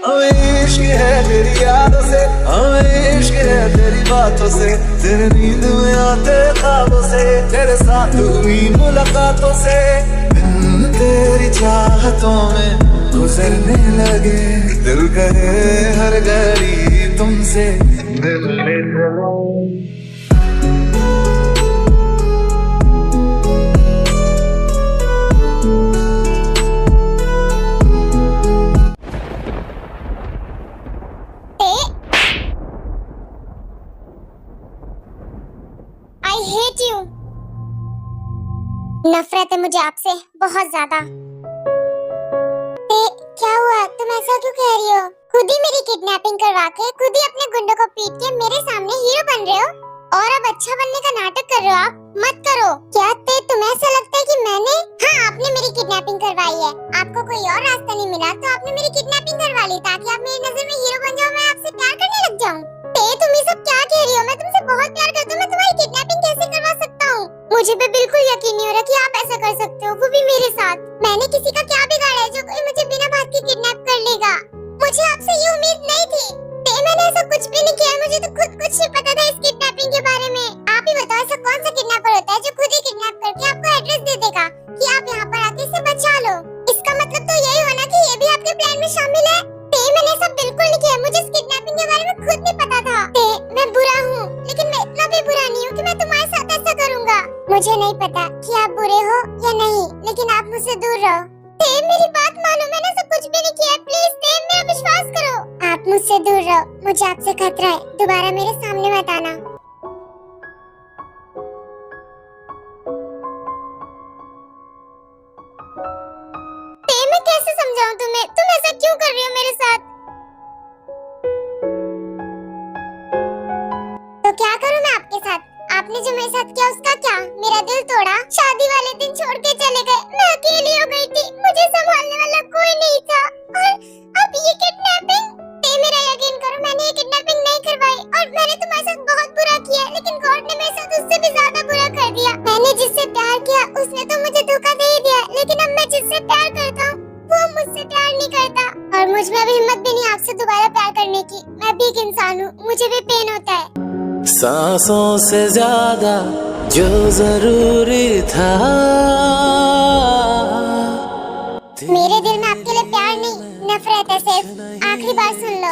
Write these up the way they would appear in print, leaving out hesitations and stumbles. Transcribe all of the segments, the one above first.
हमें इश्क है तेरी यादों से, हमें इश्क है तेरी बातों से, तेरे नींद में आते ख्वाबों से, तेरे साथ हुई मुलाकातों से, दिन तेरी चाहतों में गुजरने लगे, दिल कहे हर घड़ी तुमसे मिलने चलो। I hate you. नफरत है मुझे आपसे बहुत ज्यादा। क्या हुआ, तुम ऐसा क्यों कह रही हो? खुद ही मेरी किडनैपिंग करवा के, खुद ही अपने गुंडों को पीट के मेरे सामने हीरो बन रहे हो और अब अच्छा बनने का नाटक कर रहे हो। आप मत करो। क्या तुम्हें ऐसा लगता है कि मैंने? हाँ, आपने मेरी किडनैपिंग करवाई है। आपको कोई और रास्ता नहीं मिला तो आपने मेरी किडनैपिंग करवा ली ताकि आप मेरी नजर में हीरो बन जाओ, मैं आपसे प्यार करने लग जाऊँ। तुम ये सब क्या कह रही हो? मैं तुमसे बहुत प्यार करती हूँ, मैं तुम्हारी किडनैपिंग कैसे करवा सकता हूँ? मुझे पे बिल्कुल यकीन नहीं हो रहा कि आप ऐसा कर सकते हो, वो भी मेरे साथ। मैंने किसी का क्या बिगाड़ा है जो कोई मुझे बिना बात के किडनैप कर लेगा? मुझे आपसे ये उम्मीद नहीं थी। मैंने ऐसा कुछ भी नहीं किया, मुझे तो खुद कुछ नहीं पता था इस किडनैपिंग के बारे में। आप ही बताओ, ऐसा कौन सा किडनैपर होता है जो खुद ही किडनैप करके आपको एड्रेस दे देगा कि आप यहाँ पर आके इसे बचा लो? इसका मतलब तो यही होना कि ये भी आपके प्लान में शामिल है। मैंने ऐसा बिल्कुल नहीं किया, मुझे इस किडनैपिंग के बारे में खुद नहीं पता था। मैं बुरा हूँ, लेकिन मैं इतना भी बुरा नहीं हूँ कि मैं तुम्हारे साथ ऐसा करूँगा। मुझे नहीं पता कि आप बुरे हो या नहीं, लेकिन आप मुझसे दूर रहो। मेरी बात मानो, मैंने ऐसा कुछ भी नहीं किया। प्लीज मेरा विश्वास करो। आप मुझसे दूर रहो, मुझे आपसे खतरा है। दोबारा मेरे सामने मत आना। मैं कैसे समझाऊं तुम्हें? तुम ऐसा क्यों कर रही हो मेरे साथ? तो क्या करूं मैं आपके साथ? आपने जो मेरे साथ किया उसका क्या? मेरा दिल तोड़ा, शादी वाले दिन छोड़ के चले गए, मैं अकेली हो गई थी, मुझे संभालने वाला कोई नहीं था। और अब ये किडनैपिंग? मेरा यकीन करो, मैंने ये किडनैपिंग नहीं करवाई और मैंने तुम्हारे साथ बहुत बुरा किया, लेकिन गॉड ने मेरे साथ उससे भी ज्यादा बुरा कर दिया। मैंने जिससे प्यार किया उसने तो मुझे धोखा दे ही दिया, लेकिन अब मैं जिससे प्यार करता हूँ वो मुझसे प्यार नहीं करता और मुझ में अभी हिम्मत भी नहीं आपसे दोबारा प्यार करने की। मैं भी एक इंसान हूँ, मुझे भी पेन होता है। सांसों से ज्यादा जो जरूरी था, मेरे दिल में आपके लिए प्यार नहीं, नफरत है सिर्फ। आखिरी बार सुन लो।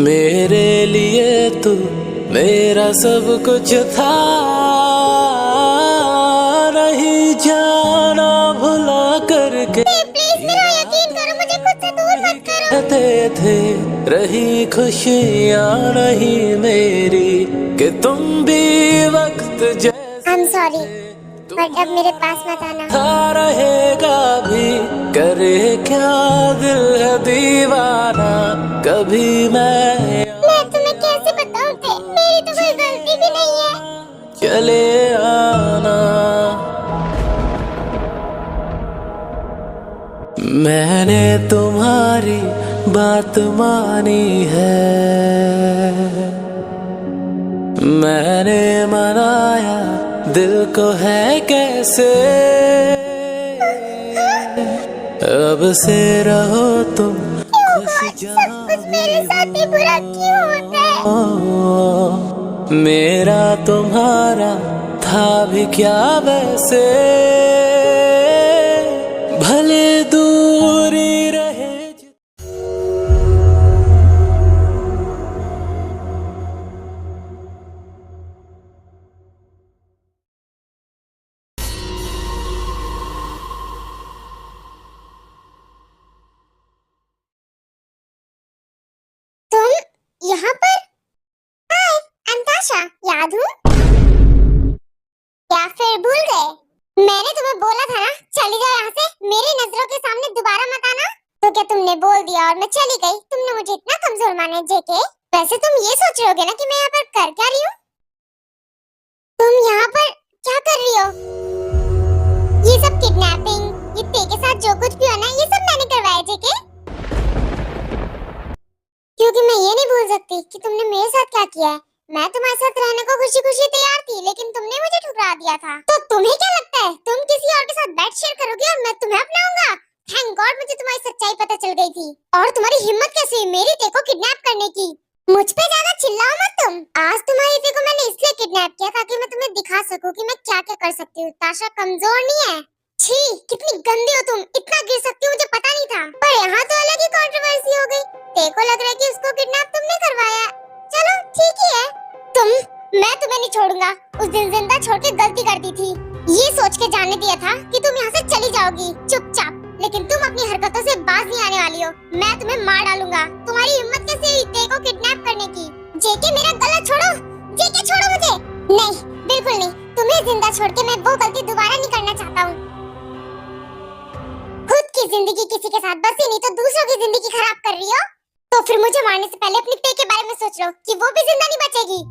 मेरे लिए तू मेरा सब कुछ था, नहीं जाना भुला करके। प्लीज मेरा यकीन करो, मुझे खुद से दूर मत करो। कहते थे रही खुशियाँ नहीं मेरी कि तुम भी वक्त जैसे। I'm sorry, बट अब मेरे पास मत आना। था रहेगा भी, करे क्या दिल है दीवाना, कभी मैं तुम्हें कैसे बताऊं? मेरी तो कोई गलती भी नहीं है। चले आना। मैंने तुम्हारी बात मानी है, मैंने मनाया दिल को है कैसे, अब से रहो तुम खुश जहाँ। सब कुछ मेरे साथ ही बुरा क्यों होता है? मेरा तुम्हारा था भी क्या वैसे, भले दूरी रहे। तुम यहाँ पर? हाय, अंताशा, याद हूँ? या फिर भूल गए? मैंने तुम्हें बोला था ना, चली जाओ यहाँ से, मेरी नजरों के सामने दोबारा मत आना। तो क्या तुमने बोल दिया और मैं चली गई? तुमने मुझे इतना कमजोर माना जेके? वैसे तुम ये सोच रहे होगे ना कि मैं यहाँ पर कर क्या रही हूँ? तुम यहाँ पर क्या कर रही हो? ये सब किडनैपिंग, ये ते के साथ जो कुछ भी होना, ये सब मैंने करवाया जेके। क्योंकि मैं ये नहीं भूल सकती कि तुमने मेरे साथ क्या किया है। मैं तुम्हारे साथ रहने को खुशी खुशी तैयार थी, लेकिन तुमने मुझे ठुकरा दिया था। तो तुम्हें क्या लगता है तुम किसी और के साथ बेड शेयर करोगे और मैं तुम्हें अपनाऊंगा? थैंक गॉड मुझे तुम्हारी सच्चाई पता चल गई थी। और तुम्हारी हिम्मत कैसे हुई मेरी तेरे को किडनैप करने की? मुझ पे ज्यादा चिल्लाओ मत तुम। आज तुम्हारी तेरे को मैंने इसलिए किडनैप किया ताकि मैं तुम्हें दिखा सकूं कि मैं क्या क्या कर सकती हूँ। ताशा कमजोर नहीं है। छी, कितनी गंदी हो तुम, इतना गिर सकती हो मुझे पता नहीं था। पर यहाँ तो अलग ही कंट्रोवर्सी हो गई। तेरे को लग रहा है कि उसको किडनैप तुमने करवाया। चलो ठीक ही है। मैं तुम्हें नहीं छोड़ूंगा। उस दिन जिंदा छोड़ के गलती कर दी थी। ये सोच के जाने दिया था कि तुम यहाँ से चली जाओगी चुपचाप, लेकिन तुम अपनी हरकतों से बाज नहीं आने वाली हो। मैं तुम्हें मार डालूंगा। तुम्हारी हिम्मत कैसे हुई तेरे को किडनैप करने की? जेके मेरा गला छोड़ो, जेके छोड़ो मुझे। नहीं, बिल्कुल नहीं। तुम्हें जिंदा छोड़ के मैं वो गलती दोबारा नहीं करना चाहता हूँ। खुद की जिंदगी किसी के साथ बसी नहीं तो दूसरों की जिंदगी खराब कर रही हो। तो फिर मुझे मारने से पहले अपनी पे के बारे में सोच लो कि वो भी जिंदा नहीं बचेगी।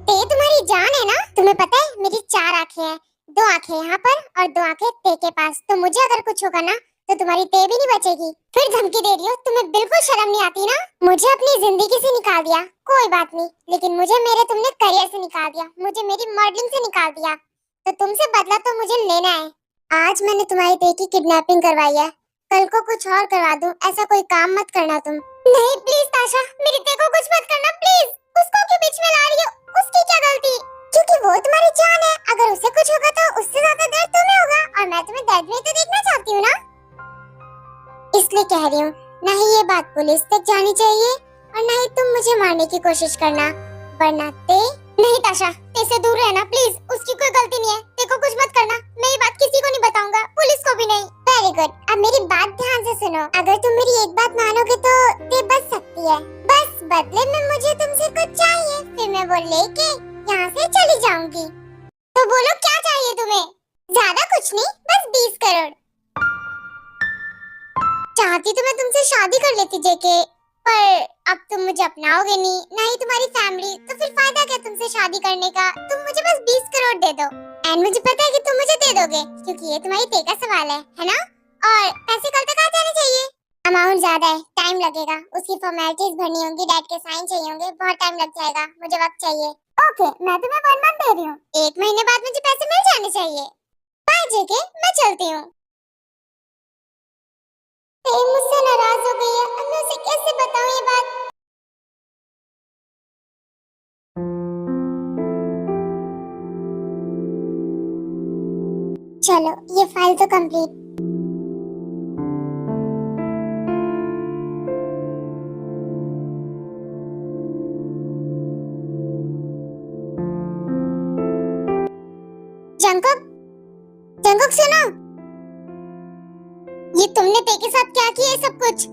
ते तुम्हारी जान है ना? तुम्हें पता है मेरी 4 आंखें हैं, 2 आंखें यहाँ पर और 2 आंखें ते के पास। तो मुझे अगर कुछ होगा ना तो तुम्हारी ते भी नहीं बचेगी। फिर धमकी दे रही हो? तुम्हें बिल्कुल शर्म नहीं आती ना? मुझे अपनी जिंदगी से निकाल दिया, कोई बात नहीं, लेकिन मुझे मेरे तुमने करियर से निकाल दिया, मुझे मेरी मॉडलिंग से निकाल दिया। तो तुमसे बदला तो मुझे लेना है। आज मैंने तुम्हारी ते की किडनैपिंग करवाई है, कल को कुछ और करवा दूं, ऐसा कोई काम मत करना तुम। नहीं प्लीज ताशा, मेरी ते को कुछ मत करना प्लीज। उसको क्यों बीच में ला रही हो? उसकी क्या गलती? क्योंकि वो तुम्हारी जान है। अगर उसे कुछ होगा तो उससे ज्यादा दर्द तुम्हें होगा, और मैं तुम्हें दर्द में तो देखना चाहती हूँ ना, इसलिए कह रही हूँ। ना ही ये बात पुलिस तक जानी चाहिए और ना ही तुम मुझे मारने की कोशिश करना, वरना ते। नहीं ताशा, ते से दूर रहना प्लीज। उसकी कोई गलती नहीं है, ते को कुछ मत करना। मैं ये बात किसी को नहीं बताऊंगा, पुलिस को भी नहीं। वेरी गुड, अब मेरी बात ध्यान से सुनो। अगर तुम मेरी एक बात मानोगे तो ते बच सकती है। बस बदले में मुझे तुमसे कुछ चाहिए, फिर मैं वो लेके यहाँ से चली जाऊंगी। तो बोलो क्या चाहिए तुम्हें? ज्यादा कुछ नहीं, बस 20 करोड़। चाहती तो मैं तुमसे शादी कर लेती जेके, पर अब तुम मुझे अपनाओगे नहीं, ना ही तुम्हारी फैमिली, तो फिर फायदा क्या तुमसे शादी करने का? तुम मुझे बस 20 करोड़ दे दो। एंड मुझे पता है कि तुम मुझे दे दोगे, क्योंकि ये तुम्हारी ते का सवाल है ना? और पैसे कल तक आ जाने चाहिए। अमाउंट ज्यादा है, टाइम लगेगा, उसकी फॉर्मेलिटीज भरनी होंगी, डैड के साइन चाहिए होंगे, बहुत टाइम लग जाएगा, मुझे वक्त चाहिए। ओके, मैं तुम्हें 1 मंथ दे रही हूँ, 1 महीने बाद मुझे पैसे मिल जाने चाहिए। बाय जेके, मैं चलती हूँ। मुझसे नाराज हो गई है, अब मैं उसे कैसे बताऊं ये बात? चलो ये फाइल तो कंप्लीट। जंकुक, जंकुक सुनो, ये तुमने ते के साथ क्या किया है सब कुछ?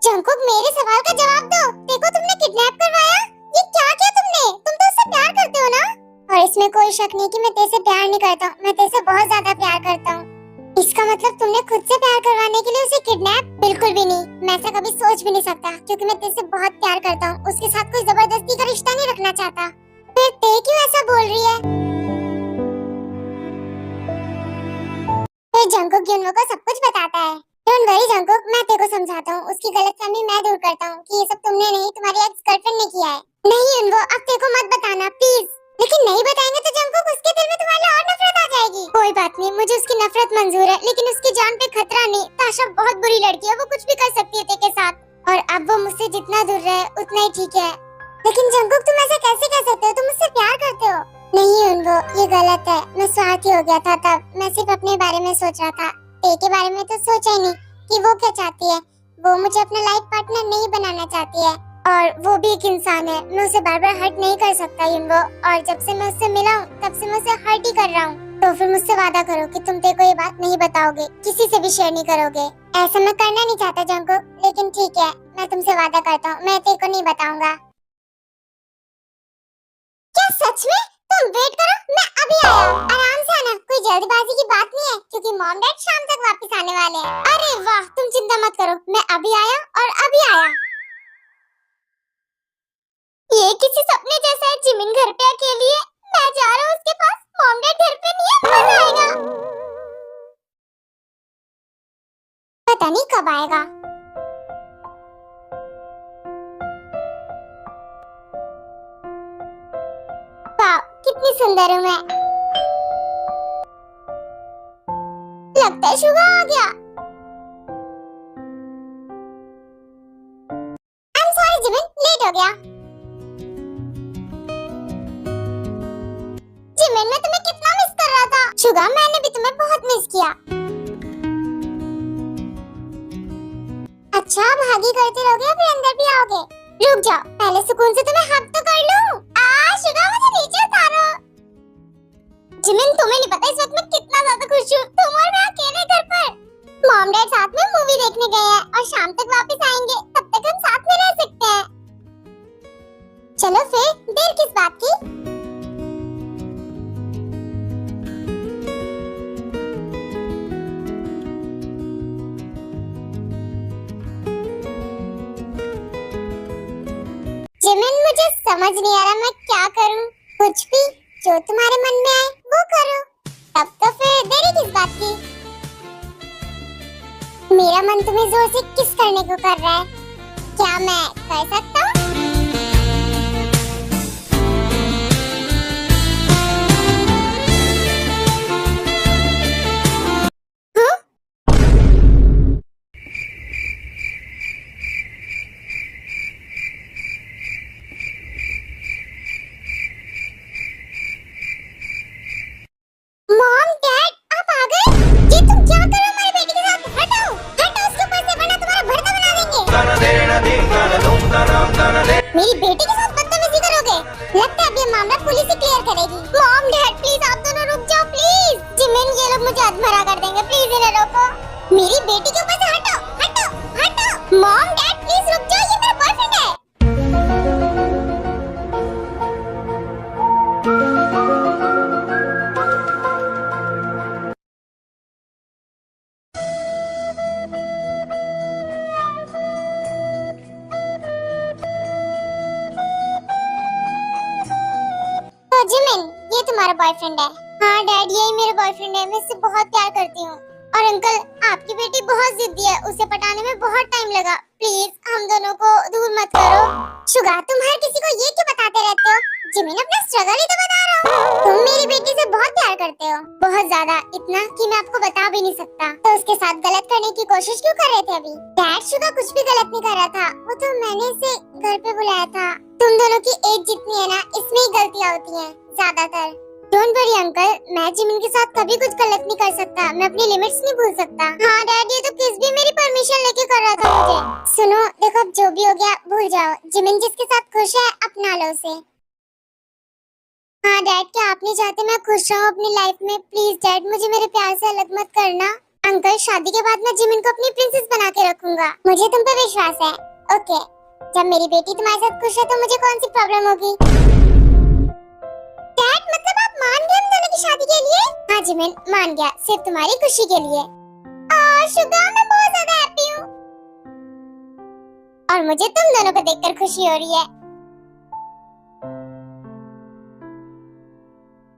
जंकुक मेरे सवाल का जवाब दो। देखो तुमने किडनैप करवाया, ये क्या किया तुमने? तुम तो उससे प्यार करते हो ना? और इसमें कोई शक नहीं कि मैं तेरे से प्यार नहीं करता, मैं तेरे से बहुत ज्यादा प्यार करता हूँ। इसका मतलब तुमने खुद से प्यार करवाने के लिए उसे किडनैप? बिल्कुल भी नहीं, मैं ऐसा कभी सोच भी नहीं सकता, क्योंकि मैं तेरे से बहुत प्यार करता हूँ, उसके साथ कोई जबरदस्ती का रिश्ता नहीं रखना चाहता। फिर ते क्यों ऐसा बोल रही है? फिर जंकुक युनवो को सब कुछ बताता है। डोंट वरी जंकुक, मैं तेरे को समझाता हूँ, उसकी गलतफहमी मैं दूर करता हूँ कि ये सब तुमने नहीं, तुम्हारी एक्स गर्लफ्रेंड ने किया है। नहीं युनवो, अब तेरे को मत बताना प्लीज। लेकिन नहीं बताएंगे तो जंकुक उसके दिल में तुम्हारे और नफरत आ जाएगी। कोई बात नहीं, मुझे उसकी नफरत मंजूर है, लेकिन उसकी जान पे खतरा नहीं। ताशा बहुत बुरी लड़की है, वो कुछ भी कर सकती है तेरे साथ, और अब वो मुझसे जितना दूर रहे उतना ही ठीक है। लेकिन जंकुक तुम ऐसा कैसे कह सकते हो? तुम मुझसे प्यार करते हो। नहीं युनवो, ये गलत है, मैं स्वार्थी हो गया था तब, मैं सिर्फ अपने बारे में सोच रहा था, ते के बारे में तो सोचा ही नहीं कि वो क्या चाहती है। वो मुझे अपना लाइफ पार्टनर नहीं बनाना चाहती है, और वो भी एक इंसान है, मैं उसे बार बार हर्ट नहीं कर सकता युनवो, और जब से मैं उससे मिला हूँ तब से मैं उसे हर्ट ही कर रहा हूँ। तो फिर मुझसे वादा करो कि तुम तेरे को ये बात नहीं बताओगे, किसी से भी शेयर नहीं करोगे। ऐसा मैं करना नहीं चाहता जंकुक, लेकिन ठीक है, मैं तुमसे वादा करता हूँ, मैं तेरे को नहीं बताऊंगा। क्या सच में? तुम वेट करो, मैं अभी आया हूँ। आराम से आना, कोई जल्दबाजी की बात नहीं है, क्योंकि मॉम डैड शाम तक वापस आने वाले हैं। अरे वाह, तुम चिंता मत करो, मैं अभी आया और अभी आया। ये किसी सपने जैसा है, जिमिन घर पे अकेली है, मैं जा रहा हूँ उसके पास, मॉम डैड घर पे नहीं है, मजा आएगा। पता नहीं कब आएगा। वाह, कितनी सुंदर हूँ मैं। लगता है शुगा आ गया। I'm sorry जिमिन, लेट हो गया। जिमिन, मैं तुम्हें कितना मिस कर रहा था। शुगा, मैंने भी तुम्हें बहुत मिस किया। अच्छा, भागी करते रहोगे फिर अंदर भी आओगे? रुक जाओ, पहले सुकून से तुम्हें हक तो कर लूं। शुगा, मुझे नीचे उतारो। जिमिन, तुम्हें नहीं पता इस वक्त मैं कितना ज्यादा खुश हूँ। तुम और मैं अकेले घर पर। मॉम डैड साथ में मूवी देखने गए हैं और शाम तक वापस आएंगे। तब तक हम साथ में रह सकते हैं। चलो फिर, देर किस बात की? जिमिन, मुझे समझ नहीं आ रहा मैं क्या करूं। कुछ भी जो तुम्हारे मन में आए वो करो। तब तो फिर देरी किस बात की? मेरा मन तुम्हें जोर से किस करने को कर रहा है। क्या मैं कर सकता हूँ? मॉम डैड, आप आ गए? ये तुम क्या कर रहे हो हमारी बेटी के साथ? हटाओ, हटाओ उसके ऊपर से, वरना तुम्हारा भड़का बना देंगे। मेरी बेटी के साथ बदतमीजी करोगे? लगता है अब ये मामला पुलिस ही क्लियर करेगी। मॉम डैड प्लीज आप दोनों रुक जाओ प्लीज। जिमिन, ये लोग मुझे अधमरा कर देंगे, प्लीज इन्हें रोको। मेरी बेटी के ऊपर से हटाओ, हटाओ, हटाओ। मॉम डैड प्लीज रुक जाओ, ये मेरा बॉयफ्रेंड है। तो जिमिन, ये तुम्हारा बॉयफ्रेंड है? हाँ डैड, यही मेरा बॉयफ्रेंड है। मैं इससे बहुत प्यार करती हूँ। और अंकल, आपकी बेटी बहुत जिद्दी है, उसे पटाने में बहुत टाइम लगा। प्लीज हम दोनों को दूर मत करो। शुगा, तुम हर किसी को ये क्यों बताते रहते हो? जिमिन, अपना स्ट्रगल ही तो बता रहा हूँ। तुम मेरी बेटी से बहुत प्यार करते हो, बहुत ज्यादा, इतना कि मैं आपको बता भी नहीं सकता। तो उसके साथ गलत करने की कोशिश क्यों कर रहे थे अभी? डैड, शुगा कुछ भी गलत नहीं कर रहा था। वो तो मैंने इसे घर पे बुलाया था। तुम दोनों की एज जितनी है ना, इसमें ही गलतियाँ होती हैं ज्यादातर। डोंट वरी अंकल, मैं जिमिन के साथ कभी कुछ गलत नहीं कर सकता। मैं अपनी लिमिट्स नहीं भूल सकता। हाँ डैड, ये तो किस भी मेरी परमिशन लेके कर रहा था मुझे। सुनो, देखो अब जो भी हो गया भूल जाओ। जिमिन जिसके साथ खुश है अपना लो उसे। हाँ डैड, क्या आप नहीं चाहते मैं खुश रहूं अपनी लाइफ में? प्लीज डैड, मुझे मेरे प्यार से अलग मत करना। अंकल, शादी के बाद मैं जिमिन को अपनी प्रिंसेस बना के रखूंगा। मुझे तुम पे विश्वास है। ओके, जब मेरी बेटी तुम्हारे साथ खुश है तो मुझे कौन सी प्रॉब्लम होगी? डैड, मतलब आप मान गए हम दोनों की शादी के लिए? हाँ जिमिन, मान गया, सिर्फ तुम्हारी खुशी के लिए। शुगा, मैं बहुत ज्यादा हैप्पी हूँ। और मुझे तुम दोनों को देखकर खुशी हो रही है।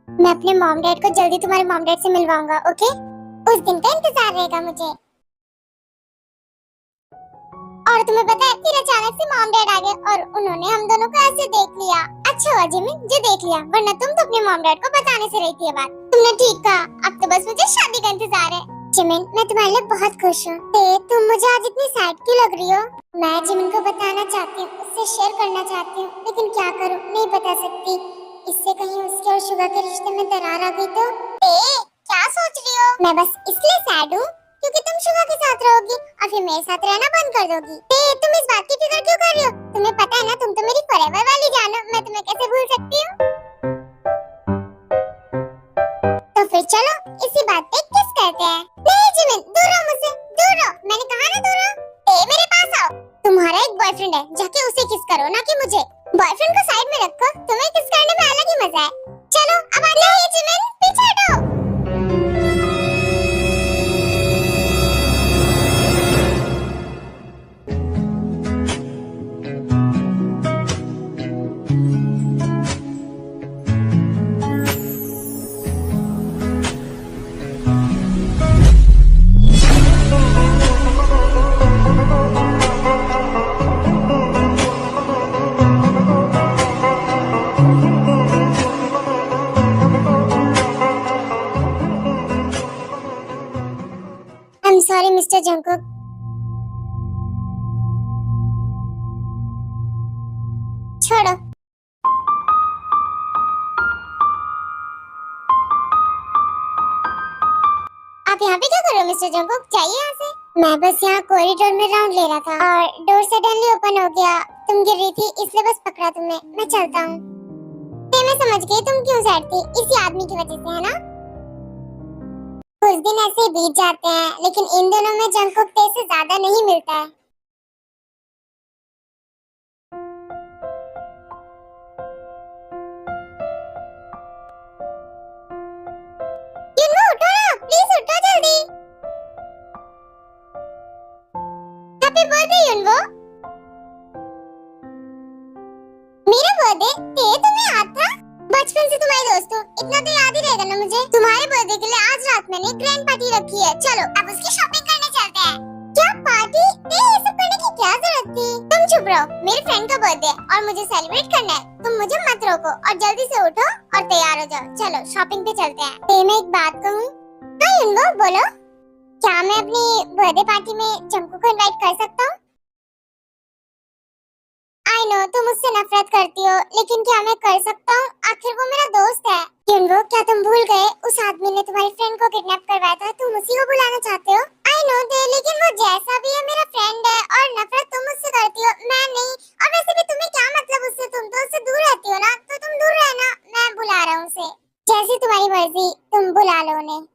मैं अपने मॉम डैड को जल्दी तुम्हारे मॉम डैड से मिलवाऊंगा, ओके? उस दिन का इंतजार रहेगा मुझे। और तुम्हें पता है, फिर अचानक से मॉम डैड आ गए और उन्होंने हम दोनों को ऐसे देख लिया। अच्छा हुआ जिमिन जो देख लिया, वरना तुम तो अपने मॉम डैड को बताने से रही थी ये बात। तुमने ठीक कहा, अब तो बस मुझे शादी का इंतजार है। जिमिन, मैं तुम्हारे लिए बहुत खुश हूँ। तुम मुझे आज इतनी सैड क्यों लग रही हो? मैं जिमिन को बताना चाहती हूँ, उससे शेयर करना चाहती हूँ, लेकिन क्या करूँ, नहीं बता सकती। इससे कहीं उसके और शुगा के रिश्ते में दरार आ गई तो? क्या सोच रही हो? मैं बस इसलिए सैड हूँ क्योंकि तुम शुगा के साथ रहोगी और फिर मेरे साथ रहना बंद कर दोगी। तुम इस बात की फिक्र क्यों कर रही हो? तुम्हें पता है ना, तुम तो मेरी फॉरएवर वाली जान हो। मैं तुम्हें कैसे भूल सकती हूँ? तो फिर चलो इसी बात पे किस करते हैं। नहीं जिमिन, दूर रहो मुझसे, दूर रहो। मैंने कहा ना दूर रहो। मेरे पास आओ। तुम्हारा एक बॉयफ्रेंड है, जाके उसे किस करो, ना कि मुझे। बॉयफ्रेंड को साइड में रखो, तुम्हें किस करने में अलग ही मजा है। चलो अब आते हैं जिमिन, पीछे हटो। Sorry mister Jungkook. छोड़ो। आप यहाँ पे क्या कर रहे हो मिस्टर जंगकुक? जाइए यहाँ से। मैं बस यहाँ कॉरिडोर में राउंड ले रहा था और डोर सडनली ओपन हो गया। तुम गिर रही थी इसलिए बस पकड़ा तुमने। मैं चलता हूँ। मैं समझ गई तुम क्यों सैड थी, इसी आदमी की वजह से, है ना? कुछ दिन ऐसे ही बीत जाते हैं, लेकिन इन दोनों में जंगकुक तेज से ज्यादा नहीं मिलता है। युनवो उठो ना, प्लीज उठो जल्दी। हैप्पी बर्थडे युनवो। मेरा बर्थडे? तुम्हें याद था? बचपन से तुम्हारी दोस्त हूँ, इतना तो याद ही रहेगा ना मुझे। तुम्हारे बर्थडे के लिए आज रात मैंने ग्रैंड पार्टी रखी है। चलो अब उसकी शॉपिंग करने चलते हैं। क्या पार्टी? ये सब करने की क्या जरूरत थी? तुम चुप रहो, मेरे फ्रेंड का बर्थडे और मुझे सेलिब्रेट करना है। तुम मुझे मत रोको और जल्दी से उठो और तैयार हो जाओ। चलो शॉपिंग पे चलते हैं। मैं एक बात कहूँ? हाँ युनवो बोलो। क्या मैं अपनी बर्थडे पार्टी में जंगकुक को इनवाइट कर सकता हूँ? आई नो तुम मुझसे नफरत करती हो, लेकिन क्या मैं कर सकता हूँ? आखिर वो मेरा दोस्त है। युनवो क्या तुम भूल गए उस आदमी ने तुम्हारी फ्रेंड को किडनैप करवाया था? तुम उसी को बुलाना चाहते हो? आई नो दे, लेकिन वो जैसा भी है मेरा फ्रेंड है और नफरत तुम मुझसे करती हो, मैं नहीं। और वैसे भी तुम्हें क्या मतलब उससे? तुम तो उससे दूर रहती हो ना, तो तुम दूर रहना। मैं बुला रहा हूँ उसे। जैसी तुम्हारी मर्जी, तुम बुला लो उन्हें।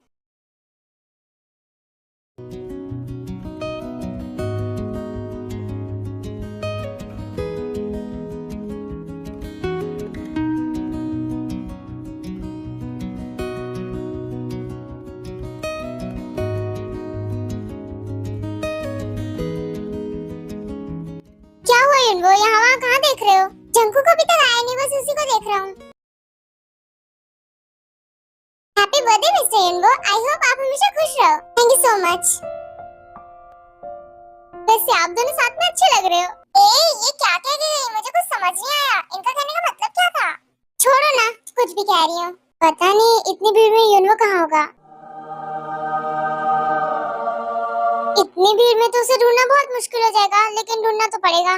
क्या हुआ युनवो, यहाँ वहाँ कहाँ देख रहे हो? जंगकुक अभी तक आया नहीं, बस उसी को देख रहा हूँ। हैप्पी बर्थडे मिस्टर युनवो। आई होप आप हमेशा खुश रहो। Thank you so much. वैसे आप दोनों साथ में अच्छे लग रहे हो। ये क्या कह गई? मुझे कुछ समझ नहीं आया। इनका कहने का मतलब क्या था? छोड़ो ना, कुछ भी कह रही हूँ। पता नहीं इतनी भीड़ में युनवो कहाँ होगा। इतनी भीड़ में तो उसे ढूंढना बहुत मुश्किल हो जाएगा, लेकिन ढूंढना तो पड़ेगा।